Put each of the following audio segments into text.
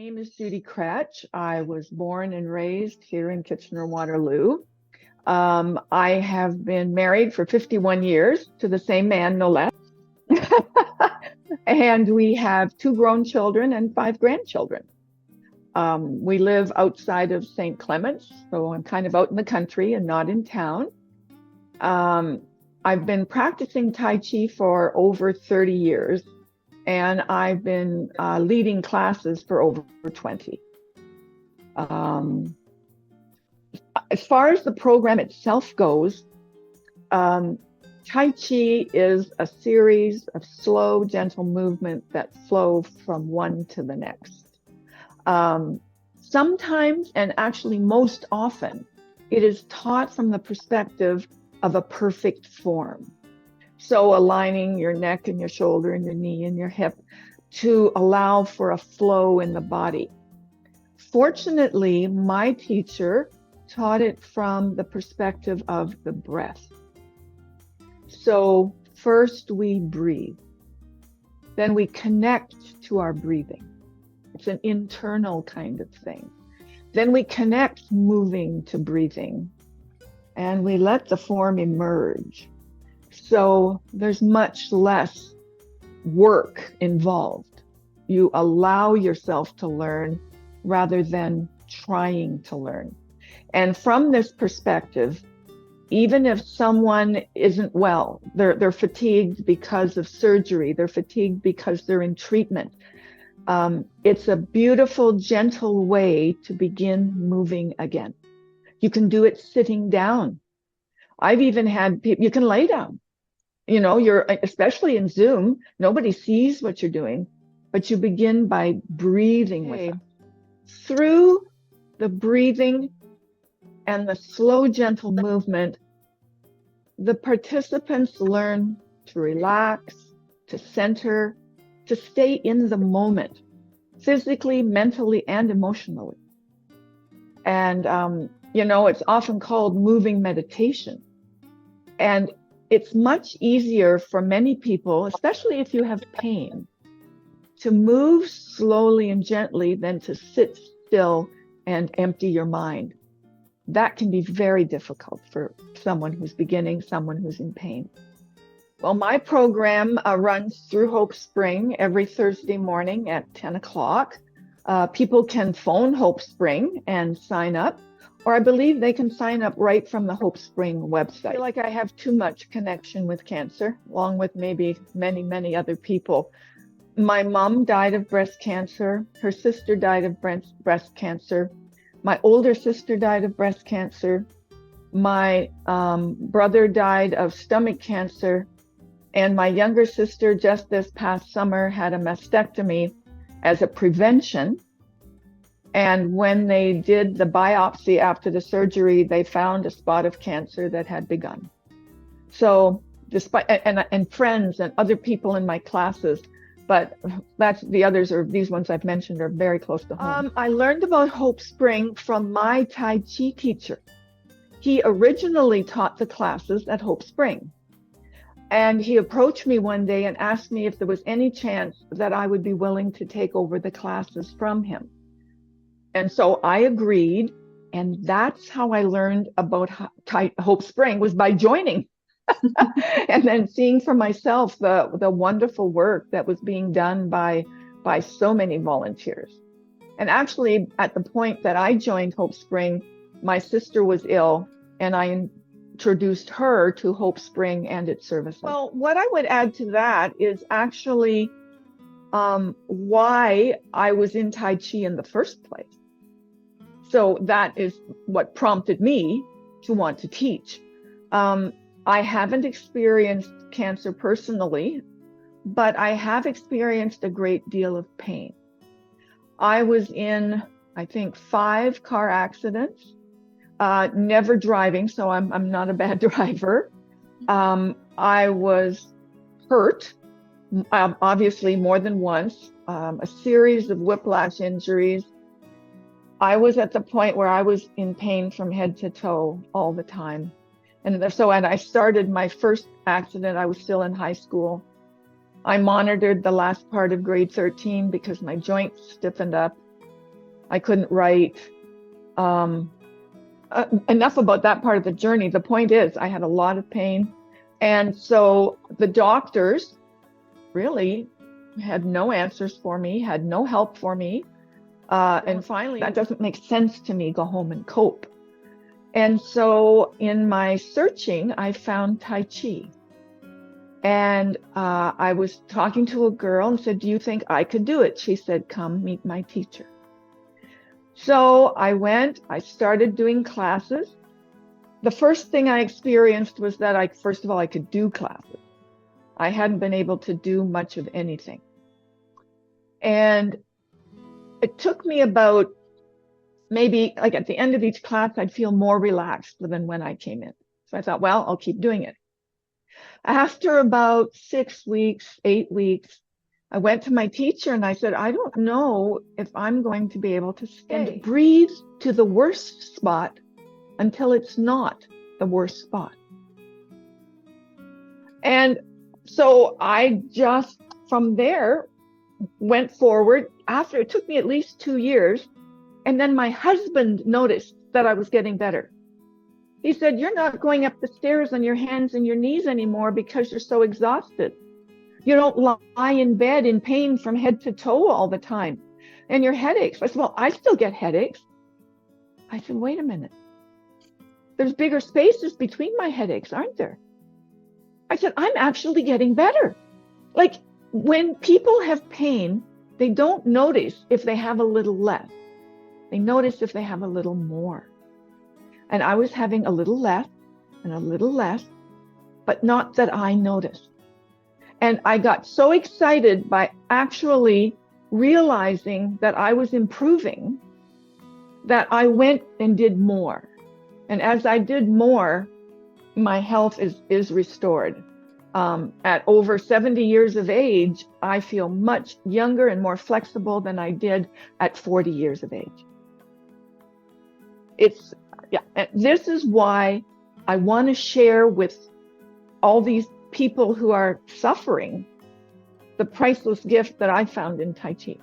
name is Judy. I was born and raised here in Kitchener-Waterloo. I have been married for 51 years to the same man, no less. And we have 2 grown children and 5 grandchildren. We live outside of St. Clements, so I'm kind of out in the country and not in town. I've been practicing Tai Chi for over 30 years, and I've been leading classes for over 20. As far as the program itself goes, Tai Chi is a series of slow, gentle movements that flow from one to the next. Sometimes, and actually most often, it is taught from the perspective of a perfect form. So aligning your neck and your shoulder and your knee and your hip to allow for a flow in the body. Fortunately, my teacher taught it from the perspective of the breath. So first we breathe, then we connect to our breathing. It's an internal kind of thing. Then we connect moving to breathing, and we let the form emerge. So there's much less work involved. You allow yourself to learn rather than trying to learn. And from this perspective, even if someone isn't well, they're fatigued because of surgery, they're fatigued because they're in treatment, it's a beautiful, gentle way to begin moving again. You can do it sitting down. I've even had people, you can lay down. You know, especially in Zoom, nobody sees what you're doing, but you begin by breathing with them. Through the breathing and the slow, gentle movement, the participants learn to relax, to center, to stay in the moment, physically, mentally, and emotionally. And, it's often called moving meditation. And it's much easier for many people, especially if you have pain, to move slowly and gently than to sit still and empty your mind. That can be very difficult for someone who's beginning, someone who's in pain. Well, my program runs through HopeSpring every Thursday morning at 10 o'clock. People can phone HopeSpring and sign up, or I believe they can sign up right from the HopeSpring website. I feel like I have too much connection with cancer, along with maybe many, many other people. My mom died of breast cancer. Her sister died of breast cancer. My older sister died of breast cancer. My brother died of stomach cancer. And my younger sister just this past summer had a mastectomy as a prevention. And when they did the biopsy after the surgery, they found a spot of cancer that had begun. So despite, and friends and other people in my classes, but these ones I've mentioned are very close to home. I learned about HopeSpring from my Tai Chi teacher. He originally taught the classes at HopeSpring. And he approached me one day and asked me if there was any chance that I would be willing to take over the classes from him. And so I agreed, and that's how I learned about HopeSpring, was by joining. And then seeing for myself the wonderful work that was being done by so many volunteers. And actually, at the point that I joined HopeSpring, my sister was ill, and I introduced her to HopeSpring and its services. Well, what I would add to that is actually why I was in Tai Chi in the first place. So that is what prompted me to want to teach. I haven't experienced cancer personally, but I have experienced a great deal of pain. I was in, I think, 5 car accidents, never driving, so I'm not a bad driver. I was hurt, obviously more than once, a series of whiplash injuries. I was at the point where I was in pain from head to toe all the time. And I started my first accident, I was still in high school. I monitored the last part of grade 13 because my joints stiffened up. I couldn't write. Enough about that part of the journey. The point is, I had a lot of pain. And so the doctors really had no answers for me, had no help for me. And finally, that doesn't make sense to me, go home and cope. And so in my searching, I found Tai Chi. And I was talking to a girl and said, do you think I could do it? She said, come meet my teacher. So I went, I started doing classes. The first thing I experienced was that first of all, I could do classes. I hadn't been able to do much of anything. And it took me about maybe like at the end of each class, I'd feel more relaxed than when I came in. So I thought, well, I'll keep doing it. After about 6 weeks, 8 weeks, I went to my teacher and I said, I don't know if I'm going to be able to stay. And breathe to the worst spot until it's not the worst spot. And so I just, from there, went forward. After, it took me at least 2 years. And then my husband noticed that I was getting better. He said, you're not going up the stairs on your hands and your knees anymore because you're so exhausted. You don't lie in bed in pain from head to toe all the time. And your headaches. I said, well, I still get headaches. I said, wait a minute. There's bigger spaces between my headaches, aren't there? I said, I'm actually getting better. Like when people have pain, they don't notice if they have a little less. They notice if they have a little more. And I was having a little less and a little less, but not that I noticed. And I got so excited by actually realizing that I was improving that I went and did more. And as I did more, my health is restored. At over 70 years of age, I feel much younger and more flexible than I did at 40 years of age. And this is why I want to share with all these people who are suffering the priceless gift that I found in Tai Chi.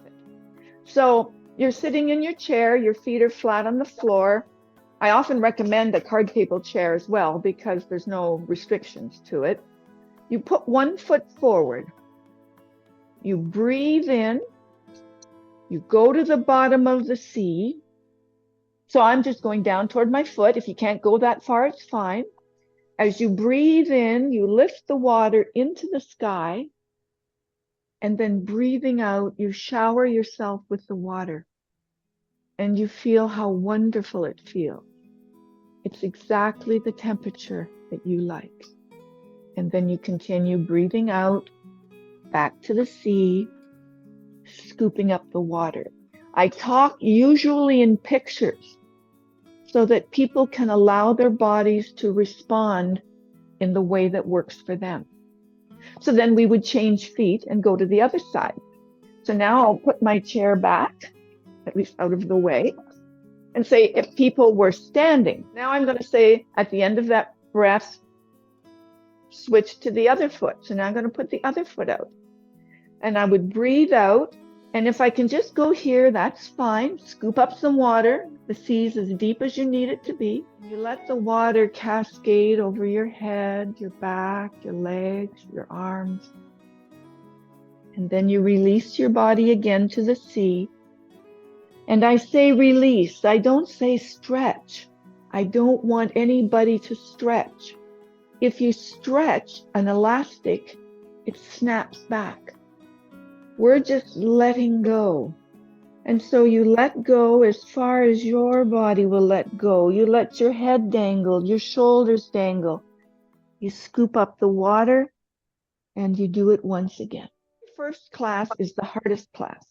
So you're sitting in your chair, your feet are flat on the floor. I often recommend a card table chair as well because there's no restrictions to it. You put one foot forward. You breathe in. You go to the bottom of the sea. So I'm just going down toward my foot. If you can't go that far, it's fine. As you breathe in, you lift the water into the sky. And then breathing out, you shower yourself with the water. And you feel how wonderful it feels. It's exactly the temperature that you like. And then you continue breathing out, back to the sea, scooping up the water. I talk usually in pictures so that people can allow their bodies to respond in the way that works for them. So then we would change feet and go to the other side. So now I'll put my chair back, at least out of the way, and say if people were standing. Now I'm going to say at the end of that breath, switch to the other foot. So now I'm going to put the other foot out. And I would breathe out. And if I can just go here, that's fine. Scoop up some water. The sea's as deep as you need it to be. You let the water cascade over your head, your back, your legs, your arms. And then you release your body again to the sea. And I say release. I don't say stretch. I don't want anybody to stretch. If you stretch an elastic, it snaps back. We're just letting go. And so you let go as far as your body will let go. You let your head dangle, your shoulders dangle. You scoop up the water and you do it once again. First class is the hardest class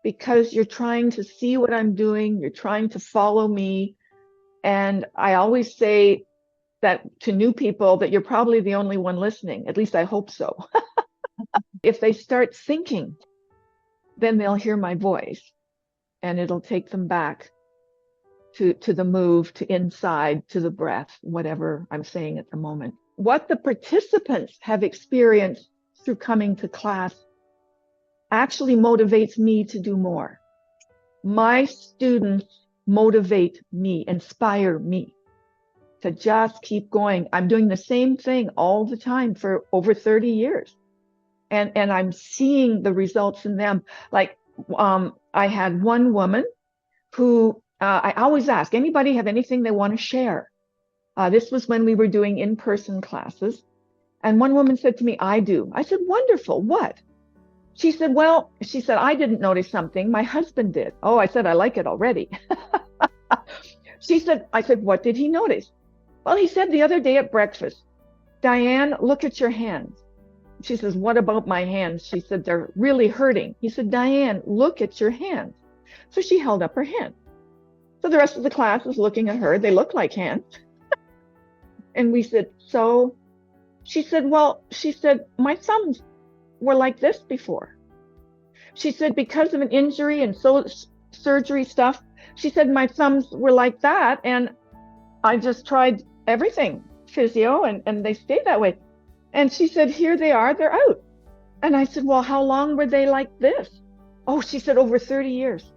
because you're trying to see what I'm doing. You're trying to follow me. And I always say that to new people that you're probably the only one listening. At least I hope so. If they start thinking, then they'll hear my voice and it'll take them back to the move, to inside, to the breath, whatever I'm saying at the moment. What the participants have experienced through coming to class actually motivates me to do more. My students motivate me, inspire me to just keep going. I'm doing the same thing all the time for over 30 years. And I'm seeing the results in them. Like I had one woman who I always ask, anybody have anything they want to share? This was when we were doing in-person classes. And one woman said to me, I do. I said, wonderful. What? She said, well, she said, I didn't notice something. My husband did. Oh, I said, I like it already. She said, I said, what did he notice? Well, he said the other day at breakfast, Diane, look at your hands. She says, what about my hands? She said, they're really hurting. He said, Diane, look at your hands. So she held up her hand. So the rest of the class was looking at her. They look like hands. And we said, so she said, well, she said, my thumbs were like this before. She said, because of an injury and so surgery stuff, she said, my thumbs were like that. And I just tried everything, physio, and they stayed that way. And she said, here they are, they're out. And I said, well, how long were they like this? Oh, she said, over 30 years.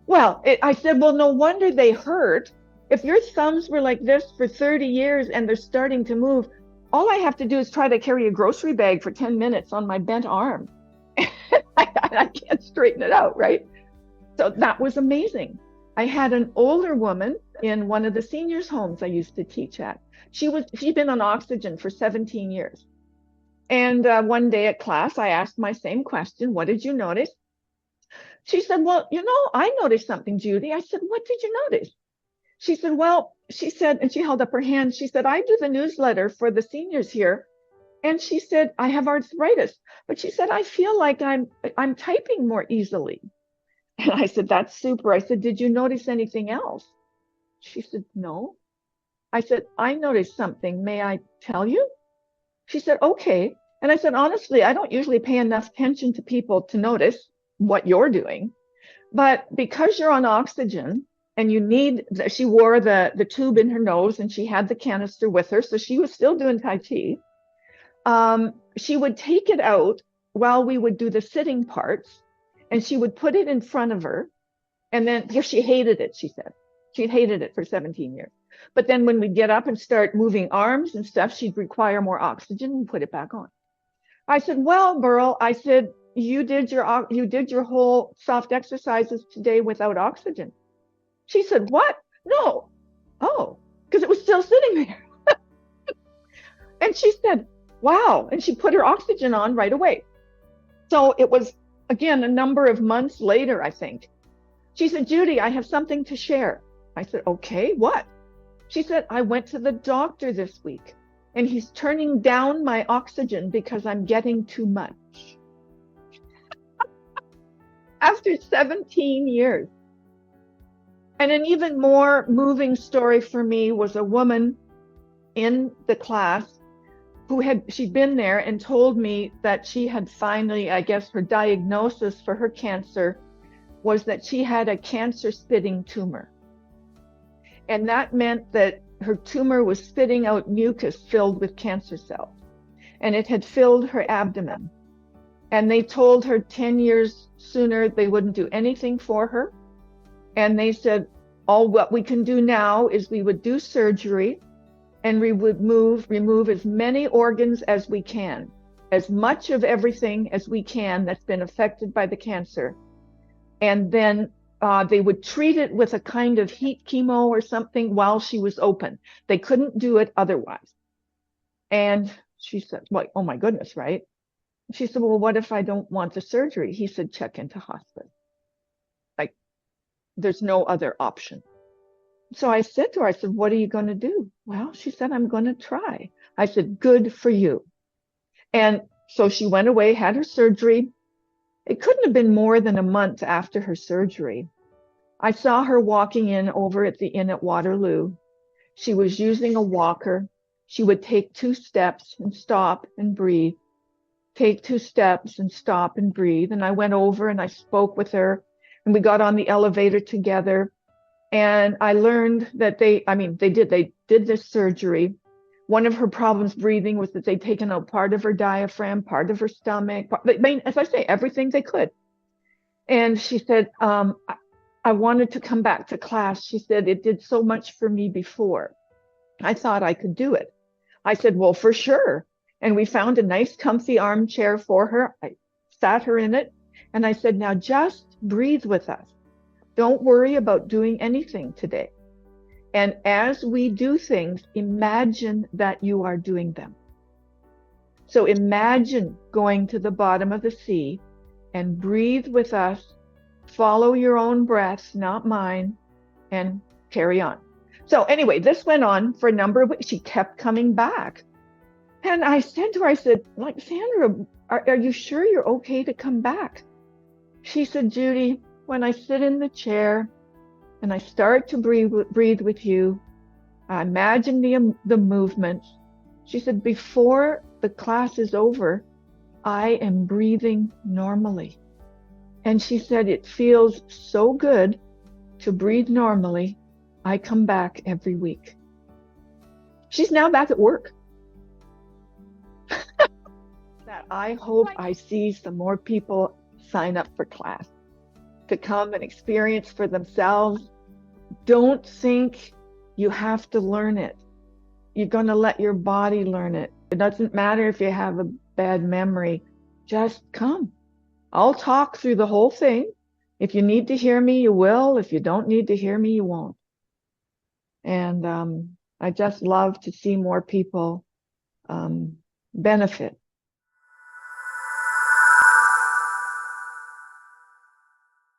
Well, I said, well, no wonder they hurt. If your thumbs were like this for 30 years and they're starting to move, all I have to do is try to carry a grocery bag for 10 minutes on my bent arm. I can't straighten it out, right? So that was amazing. I had an older woman in one of the seniors' homes I used to teach at. She'd been on oxygen for 17 years. And one day at class, I asked my same question, what did you notice? She said, well, I noticed something, Judy. I said, what did you notice? She said, well, she said, and she held up her hand. She said, I do the newsletter for the seniors here. And she said, I have arthritis. But she said, I feel like I'm typing more easily. And I said, that's super. I said, did you notice anything else? She said, no. I said, I noticed something. May I tell you? She said, okay. And I said, honestly, I don't usually pay enough attention to people to notice what you're doing. But because you're on oxygen and she wore the tube in her nose and she had the canister with her, so she was still doing Tai Chi. She would take it out while we would do the sitting parts, and she would put it in front of her. And then she hated it, she said. She'd hated it for 17 years. But then when we'd get up and start moving arms and stuff, she'd require more oxygen and put it back on. I said, well, Burl, I said, you did your whole soft exercises today without oxygen. She said, what? No. Oh, because it was still sitting there. And she said, wow. And she put her oxygen on right away. So it was, again, a number of months later, I think. She said, Judy, I have something to share. I said, okay, what? She said, I went to the doctor this week and he's turning down my oxygen because I'm getting too much. After 17 years. And an even more moving story for me was a woman in the class she'd been there and told me that she had finally, I guess her diagnosis for her cancer was that she had a cancer spitting tumor. And that meant that her tumor was spitting out mucus filled with cancer cells. And it had filled her abdomen. And they told her 10 years sooner they wouldn't do anything for her. And they said, all what we can do now is we would do surgery and we would remove as many organs as we can, as much of everything as we can that's been affected by the cancer. And then they would treat it with a kind of heat chemo or something while she was open. They couldn't do it otherwise. And she said, well, oh my goodness, right? She said, well, what if I don't want the surgery? He said, check into hospice. Like, there's no other option. So I said to her, I said, what are you going to do? Well, she said, I'm going to try. I said, good for you. And so she went away, had her surgery. It couldn't have been more than a month after her surgery. I saw her walking in over at the inn at Waterloo. She was using a walker. She would take 2 steps and stop and breathe. Take 2 steps and stop and breathe. And I went over and I spoke with her and we got on the elevator together. And I learned that they did this surgery. One of her problems breathing was that they'd taken out part of her diaphragm, part of her stomach, as I say, everything they could. And she said, I wanted to come back to class. She said, it did so much for me before. I thought I could do it. I said, well, for sure. And we found a nice comfy armchair for her. I sat her in it. And I said, now just breathe with us. Don't worry about doing anything today. And as we do things, imagine that you are doing them. So imagine going to the bottom of the sea and breathe with us. Follow your own breaths, not mine, and carry on. So anyway, this went on for a number of weeks. She kept coming back. And I said to her, I said, like, Sandra, are you sure you're okay to come back? She said, Judy, when I sit in the chair and I start to breathe with you, I imagine the movements. She said, before the class is over, I am breathing normally. And she said, it feels so good to breathe normally. I come back every week. She's now back at work. That I hope I see some more people sign up for class to come and experience for themselves. Don't think you have to learn it. You're going to let your body learn it. It doesn't matter if you have a bad memory. Just come. I'll talk through the whole thing. If you need to hear me, you will. If you don't need to hear me, you won't. And I just love to see more people benefit